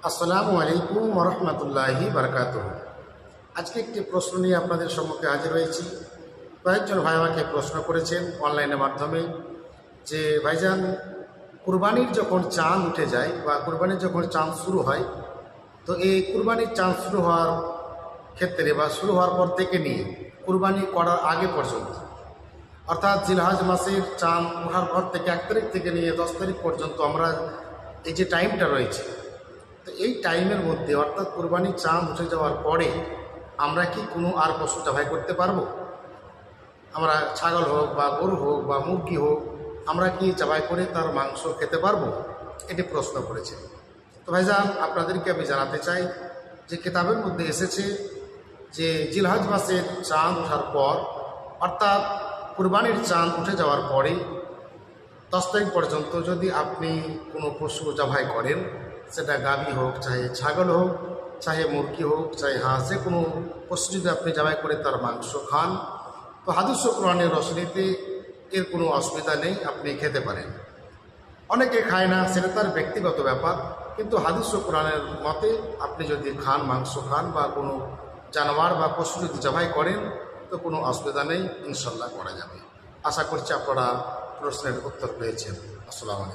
আসসালামু আলাইকুম ওরহমতুল্লাহি বারকাতুহু। আজকে একটি প্রশ্ন নিয়ে আপনাদের সম্মুখে হাজির হয়েছি। কয়েকজন ভাই আমাকে প্রশ্ন করেছেন অনলাইনের মাধ্যমে যে ভাইজান, কুরবানির যখন চাঁদ উঠে যায় বা কুরবানির যখন চাঁদ শুরু হয়, তো এই কুরবানির চাঁদ শুরু হওয়ার ক্ষেত্রে বা শুরু হওয়ার পর থেকে নিয়ে কুরবানি করার আগে পর্যন্ত, অর্থাৎ জিলহজ মাসের চাঁদ ওঠার পর থেকে 1 তারিখ থেকে নিয়ে 10 তারিখ পর্যন্ত আমরা এই যে টাইমটা রয়েছে, তো এই টাইমের মধ্যে অর্থাৎ কুরবানির চাঁদ উঠে যাওয়ার পরে আমরা কি কোনো আর পশু জবাই করতে পারবো? আমরা ছাগল হোক বা গরু হোক বা মুরগি হোক, আমরা কি জবাই করে তার মাংস খেতে পারবো? এটি প্রশ্ন করেছে। তো ভাইজান, আপনাদেরকে আমি জানাতে চাই যে কিতাবের মধ্যে এসেছে যে জিলহজ মাসের চাঁদ ওঠার পর, অর্থাৎ কুরবানির চাঁদ উঠে যাওয়ার পরে 10 তারিখ পর্যন্ত যদি আপনি কোনো পশু জবাই করেন, সেটা গাভী হোক, চাহে ছাগল হোক, চাহে মুরগি হোক, চাহে হাঁস, যে কোনো পশু যদি আপনি জবাই করে তার মাংস খান, তো হাদিস ও কোরআনের রশনীতে এর কোনো অসুবিধা নেই, আপনি খেতে পারেন। অনেকে খায় না, সেটা তার ব্যক্তিগত ব্যাপার, কিন্তু হাদিস ও কোরআনের মতে আপনি যদি খান, মাংস খান বা কোনো জানোয়ার বা পশু যদি জবাই করেন, তো কোনো অসুবিধা নেই, ইনশাল্লাহ করা যাবে। আশা করছি আপনারা প্রশ্নের উত্তর পেয়েছেন। আসসালামু আলাইকুম।